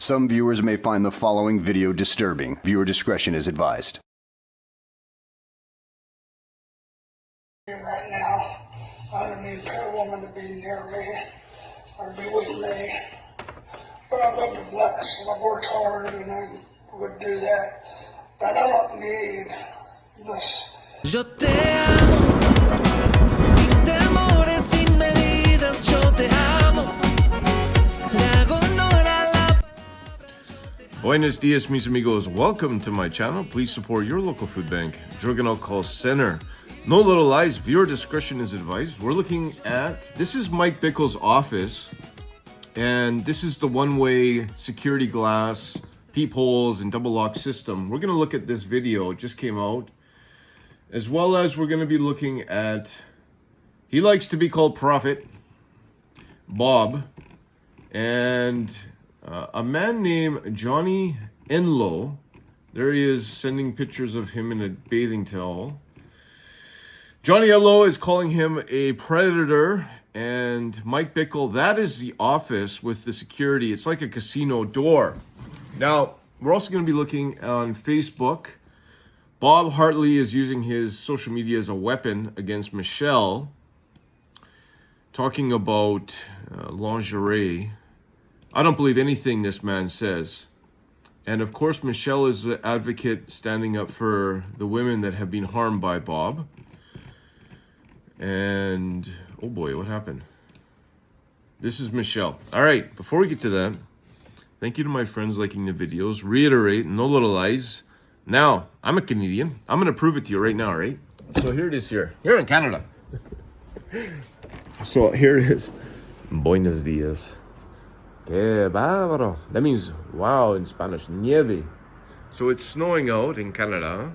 Some viewers may find the following video disturbing. Viewer discretion is advised. Right now, I don't need a woman to be near me or be with me. But I love to bless, and I've worked hard, and I would do that. But I don't need this. Yo te amo, sin temores, sin medidas, yo te amo. Le hago honor a la Buenos dias, mis amigos. Welcome to my channel. Please support your local food bank, Drug and Alcohol Center. No little lies, viewer discretion is advised. We're looking at, this is Mike Bickle's office, and this is the one-way security glass, peepholes, and double lock system. We're gonna look at this video, it just came out, as well as we're gonna be looking at, he likes to be called Prophet, Bob, and a man named Johnny Enlow. There he is sending pictures of him in a bathing towel. Johnny Enlow is calling him a predator, and Mike Bickle, that is the office with the security. It's like a casino door. Now, we're also going to be looking on Facebook. Bob Hartley is using his social media as a weapon against Michelle, talking about lingerie. I don't believe anything this man says. And of course, Michelle is the advocate standing up for the women that have been harmed by Bob. And, oh boy, what happened? This is Michelle. All right, before we get to that, thank you to my friends liking the videos. Reiterate, no little lies. Now, I'm a Canadian. I'm going to prove it to you right now, right? So here it is here in Canada. So here it is. Buenos dias. Que bárbaro. That means wow in Spanish. Nieve. So it's snowing out in Canada.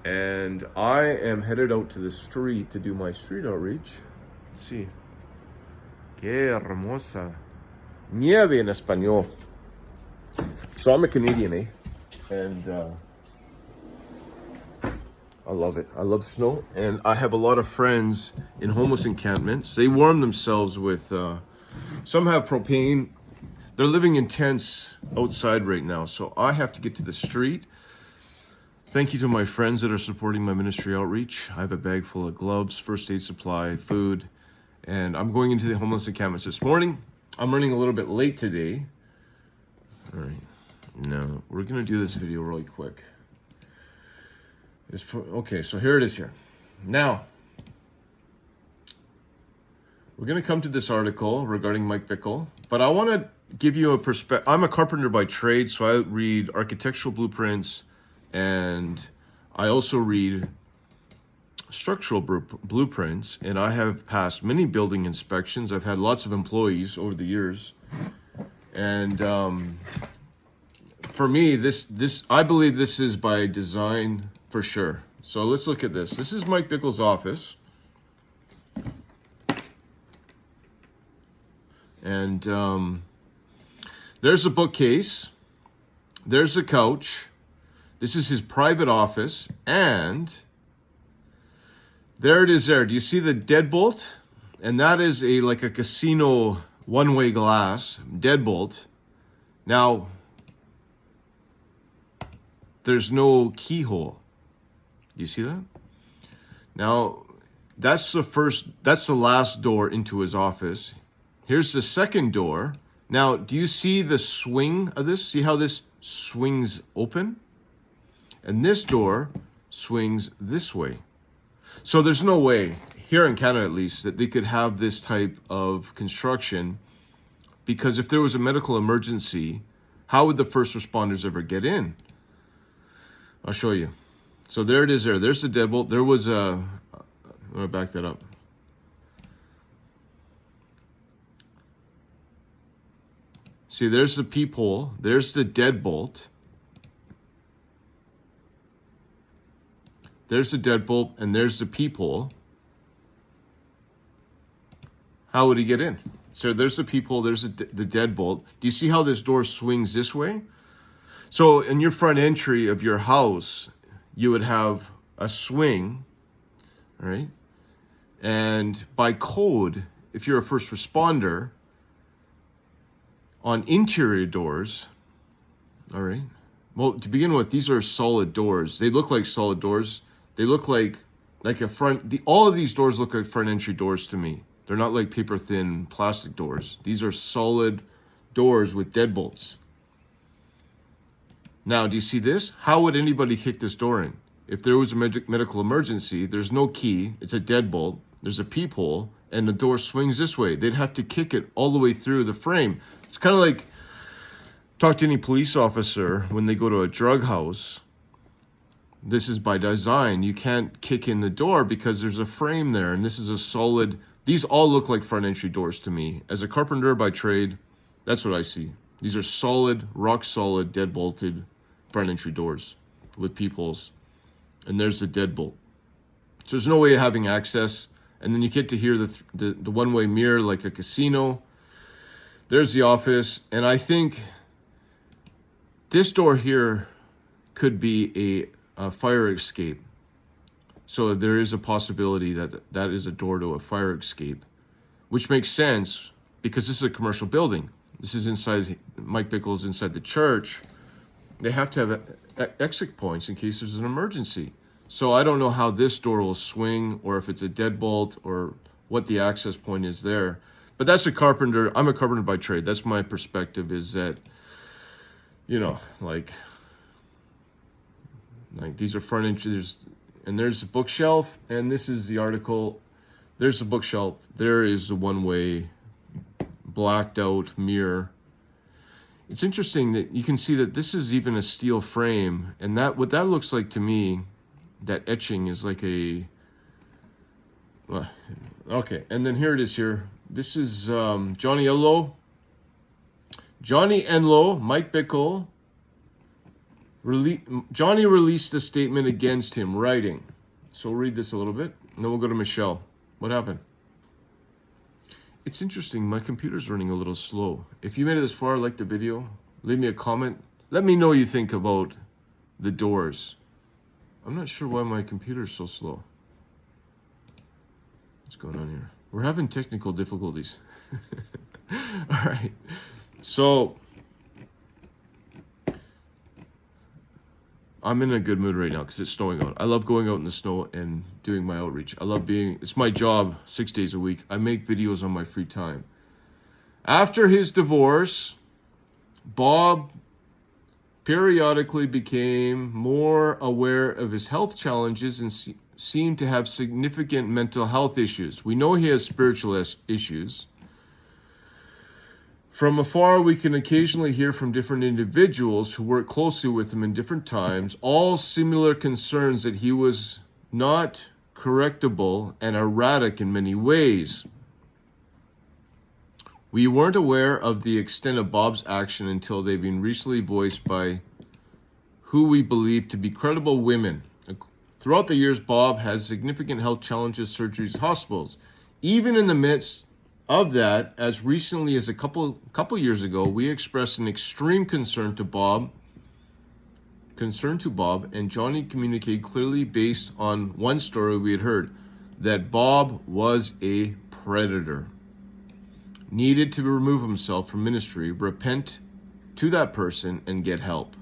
And I am headed out to the street to do my street outreach. Let's see. Que hermosa. Nieve en español. So I'm a Canadian, eh? And I love it. I love snow. And I have a lot of friends in homeless encampments. They warm themselves with, some have propane. They're living in tents outside right now. So I have to get to the street. Thank you to my friends that are supporting my ministry outreach. I have a bag full of gloves, first aid supply, food, and I'm going into the homeless encampments this morning. I'm running a little bit late today. All right, now we're gonna do this video really quick. Okay, so here it is here. Now, we're gonna come to this article regarding Mike Bickle, but I wanna give you a perspective. I'm a carpenter by trade, so I read architectural blueprints, and I also read structural blueprints, and I have passed many building inspections. I've had lots of employees over the years, and for me, I believe this is by design for sure. So let's look at this. This is Mike Bickle's office, and there's a bookcase, there's a couch. This is his private office, and there it is there. Do you see the deadbolt? And that is like a casino one-way glass deadbolt. Now, there's no keyhole. Do you see that? Now, that's the last door into his office. Here's the second door. Now, do you see the swing of this? See how this swings open? And this door swings this way. So there's no way, here in Canada at least, that they could have this type of construction, because if there was a medical emergency, how would the first responders ever get in? I'll show you. So there it is there. There's the deadbolt. There was a, I'm gonna back that up. See, there's the peephole. There's the deadbolt. There's the deadbolt, and there's the peephole. How would he get in? So there's the peephole, there's the deadbolt. Do you see how this door swings this way? So in your front entry of your house, you would have a swing, right? And by code, if you're a first responder, on interior doors. All right. Well, to begin with, these are solid doors. They look like solid doors. They look like a front. All of these doors look like front entry doors to me. They're not like paper thin plastic doors. These are solid doors with deadbolts. Now, do you see this? How would anybody kick this door in? If there was a medical emergency, there's no key. It's a deadbolt. There's a peephole, and the door swings this way. They'd have to kick it all the way through the frame. It's kind of like talk to any police officer when they go to a drug house. This is by design. You can't kick in the door because there's a frame there, and this is a solid. These all look like front entry doors to me. As a carpenter by trade, that's what I see. These are solid, rock solid, dead-bolted front entry doors with peepholes. And there's the deadbolt. So there's no way of having access. And then you get to hear the one-way mirror like a casino. There's the office. And I think this door here could be a fire escape. So there is a possibility that that is a door to a fire escape, which makes sense because this is a commercial building. This is inside, Mike Bickle's inside the church. They have to have exit points in case there's an emergency. So I don't know how this door will swing or if it's a deadbolt or what the access point is there. But that's a carpenter. I'm a carpenter by trade. That's my perspective, is that, you know, like these are front entries. And there's a bookshelf, and this is the article. There's a bookshelf. There is a one-way blacked out mirror. It's interesting that you can see that this is even a steel frame, and that what that looks like to me, that etching is like a, okay, and then here it is here. This is Johnny Enlow, Mike Bickle. Johnny released a statement against him, writing. So we'll read this a little bit, and then we'll go to Michelle. What happened? It's interesting, my computer's running a little slow. If you made it this far, like the video, leave me a comment. Let me know what you think about the doors. I'm not sure why my computer's so slow. What's going on here? We're having technical difficulties. All right. So I'm in a good mood right now because it's snowing out. I love going out in the snow and doing my outreach. I love it's my job 6 days a week. I make videos on my free time. After his divorce, Bob periodically became more aware of his health challenges and seemed to have significant mental health issues. We know he has spiritual issues. From afar, we can occasionally hear from different individuals who work closely with him in different times, all similar concerns that he was not correctable and erratic in many ways. We weren't aware of the extent of Bob's action until they've been recently voiced by who we believe to be credible women. Throughout the years, Bob has significant health challenges, surgeries, hospitals. Even in the midst of that, as recently as a couple years ago, we expressed an extreme concern to Bob, and Johnny communicated clearly based on one story we had heard, that Bob was a predator, needed to remove himself from ministry, repent to that person, and get help.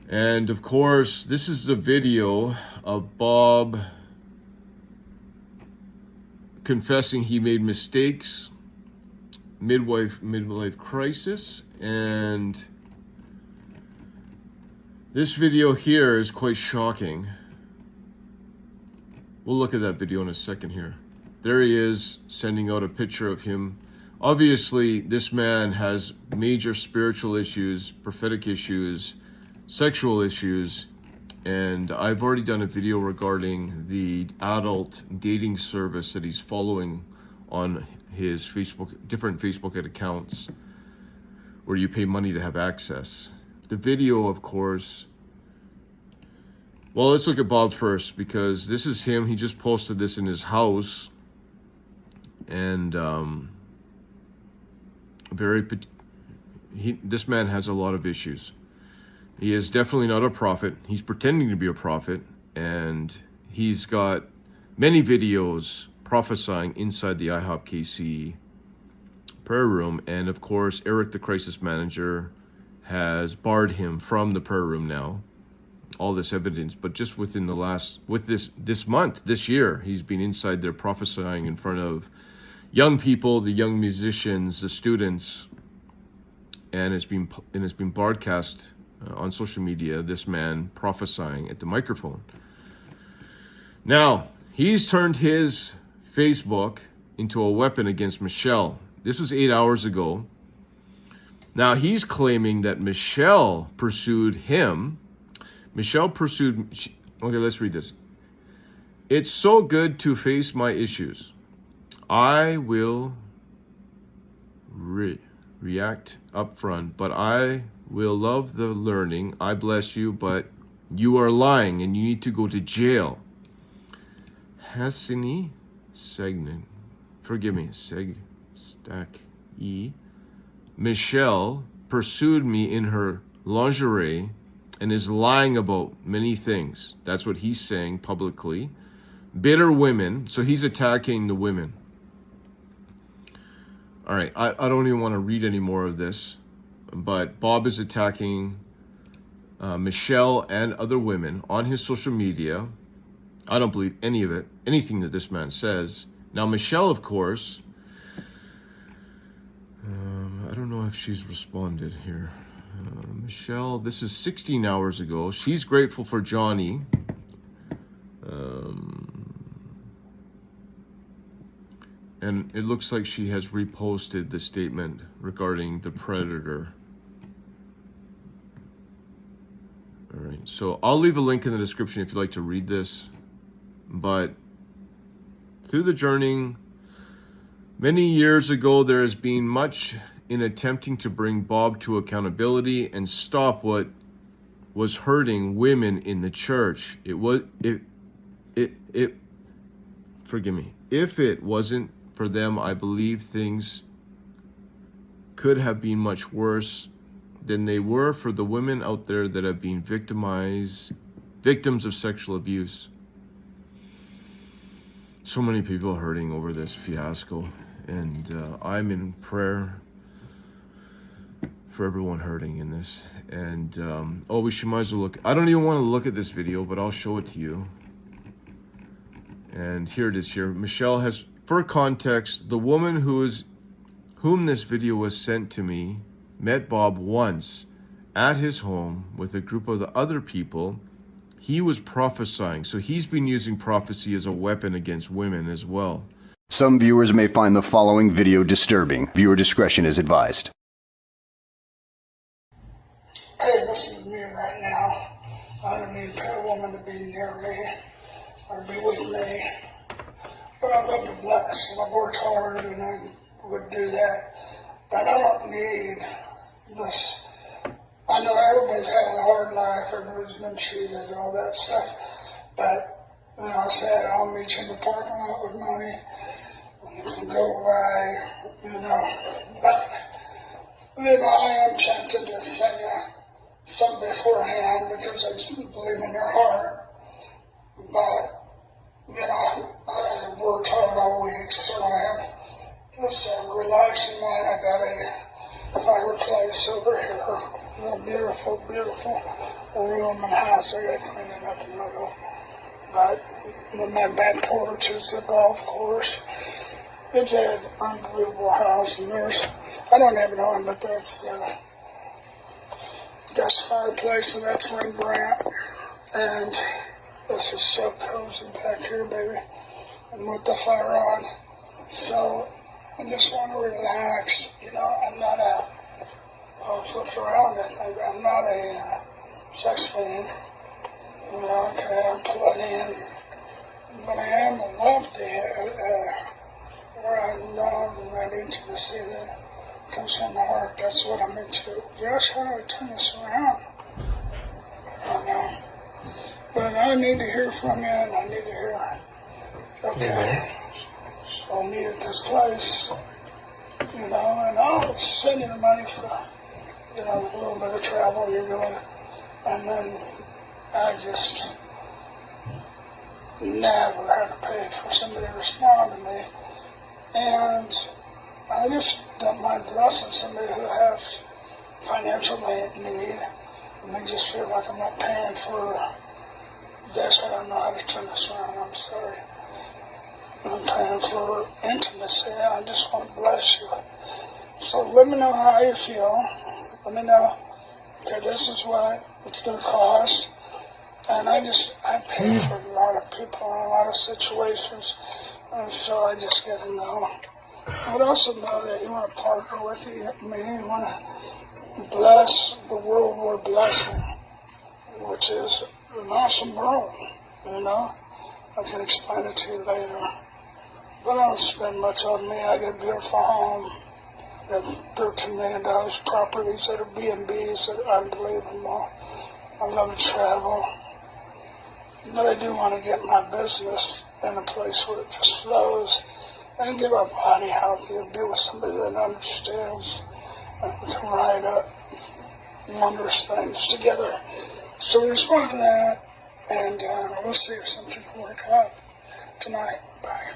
And of course, this is the video of Bob confessing he made mistakes, midlife crisis, and this video here is quite shocking. We'll look at that video in a second here. There he is, sending out a picture of him. Obviously, this man has major spiritual issues, prophetic issues, sexual issues, and I've already done a video regarding the adult dating service that he's following on his different Facebook accounts, where you pay money to have access. The video, of course, well, let's look at Bob first, because this is him. He just posted this in his house, and this man has a lot of issues. He is definitely not a prophet. He's pretending to be a prophet, and he's got many videos prophesying inside the IHOPKC prayer room. And of course, Eric, the crisis manager, has barred him from the prayer room now. All this evidence, but just within this year, he's been inside there prophesying in front of young people, the young musicians, the students, and it's been broadcast on social media. This man prophesying at the microphone. Now he's turned his Facebook into a weapon against Michelle. This was 8 hours ago. Now he's claiming that Michelle pursued him. Okay, let's read this. It's so good to face my issues. I will react up front, but I will love the learning. I bless you, but you are lying and you need to go to jail. Hassini Segnin. Forgive me. Michelle pursued me in her lingerie and is lying about many things. That's what he's saying publicly. Bitter women. So he's attacking the women. All right, I don't even want to read any more of this, but Bob is attacking Michelle and other women on his social media. I don't believe any of it, anything that this man says. Now, Michelle, of course, I don't know if she's responded here. Michelle, this is 16 hours ago. She's grateful for Johnny. And it looks like she has reposted the statement regarding the predator. All right, so I'll leave a link in the description if you'd like to read this. But through the journey, many years ago, there has been much in attempting to bring Bob to accountability and stop what was hurting women in the church. Forgive me. If it wasn't for them, I believe things could have been much worse than they were for the women out there that have been victims of sexual abuse. So many people are hurting over this fiasco, and I'm in prayer for everyone hurting in this. And we might as well look. I don't even want to look at this video, but I'll show it to you. And here it is. Here, Michelle has, for context, the woman whom this video was sent to me met Bob once at his home with a group of the other people. He was prophesying, so he's been using prophecy as a weapon against women as well. Some viewers may find the following video disturbing. Viewer discretion is advised. Hey, listen to me right now. I don't need a woman to be near me or be with me. But I love to bless, and I've worked hard, and I would do that. But I don't need this. I know everybody's having a hard life, everybody's been cheated, all that stuff. But, I said, I'll meet you in the parking lot with money. You can go by, But, I am tempted to send you something beforehand because I just believe in your heart. But, I've worked hard all week, so I have just a relaxing mind. I got a fireplace over here. A beautiful, beautiful room and house. I got to clean it up in the middle. But my back porch is a golf course. It's an unbelievable house, and I don't have it on, but that's the fireplace, and that's Rembrandt. And this is so cozy back here, baby, and with the fire on. So I just want to relax. I'm not flipped around. I'm not a sex fan. Okay, I'm plugged in, but I am a love where I love and that intimacy that comes from the heart. That's what I'm into. Yes, how do I turn this around? I don't know. But I need to hear from you, and I need to hear, okay, I'll meet at this place, and I'll send you the money for, a little bit of travel you're doing, and then I just never had to pay for somebody to respond to me, and I just don't mind blessing somebody who has financial need, and they just feel like I'm not paying for this. I don't know how to turn this around, I'm sorry. I'm paying for intimacy, and I just want to bless you. So let me know how you feel. Let me know, okay, this is what it's going to cost. And I pay for a lot of people in a lot of situations, and so I just get to know. I'd also know that you want to partner with me, you want to bless the world we're blessing, which is an awesome world, you know? I can explain it to you later. But I don't spend much on me. I got a beautiful home. I got $13 million properties that are B&Bs that are unbelievable. I love to travel. But I do want to get my business in a place where it just flows and get my body healthy and be with somebody that understands and we can ride up wondrous things together. So respond to that, and we'll see if something can work out tonight. Bye.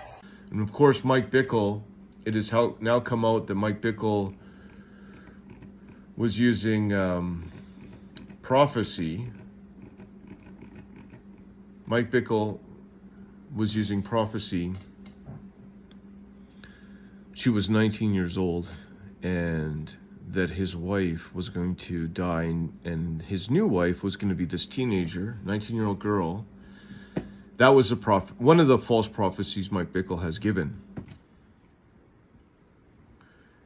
And of course, Mike Bickle, it has now come out that Mike Bickle was using prophecy. Mike Bickle was using prophecy. She was 19 years old, and that his wife was going to die, and his new wife was going to be this teenager, 19-year-old girl. That was one of the false prophecies Mike Bickle has given.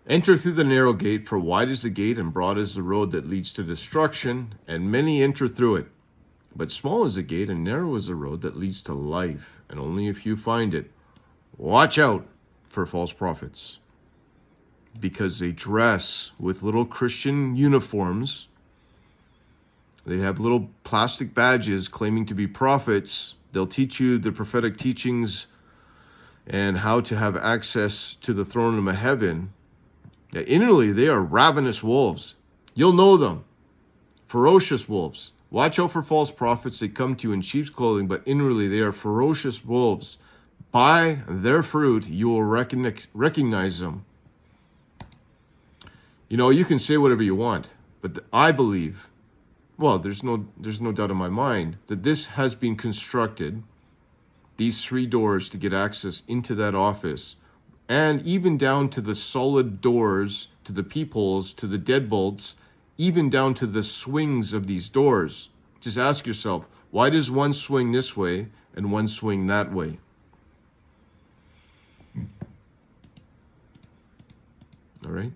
Enter through the narrow gate, for wide is the gate and broad is the road that leads to destruction, and many enter through it. But small is the gate and narrow is the road that leads to life, and only a few find it. Watch out for false prophets, because they dress with little Christian uniforms. They have little plastic badges claiming to be prophets. They'll teach you the prophetic teachings and how to have access to the throne of heaven. Yeah, inwardly, they are ravenous wolves. You'll know them. Ferocious wolves. Watch out for false prophets. They come to you in sheep's clothing, but inwardly they are ferocious wolves. By their fruit, you will recognize them. You know, you can say whatever you want, but I believe, well, there's no doubt in my mind that this has been constructed, these 3 doors to get access into that office, and even down to the solid doors, to the peepholes, to the deadbolts, even down to the swings of these doors. Just ask yourself, why does one swing this way and one swing that way? All right?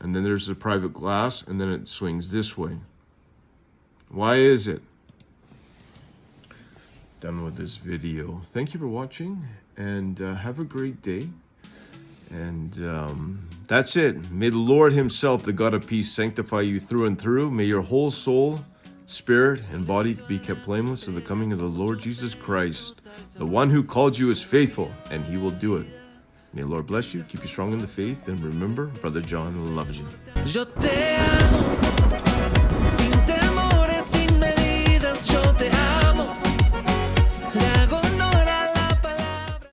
And then there's the private glass, and then it swings this way. Why is it? Done with this video. Thank you for watching, and have a great day. And that's it. May the Lord himself, the God of peace, sanctify you through and through. May your whole soul, spirit, and body be kept blameless to the coming of the Lord Jesus Christ. The one who called you is faithful, and he will do it. May the Lord bless you, keep you strong in the faith, and remember, Brother John loves you. Yo te amo.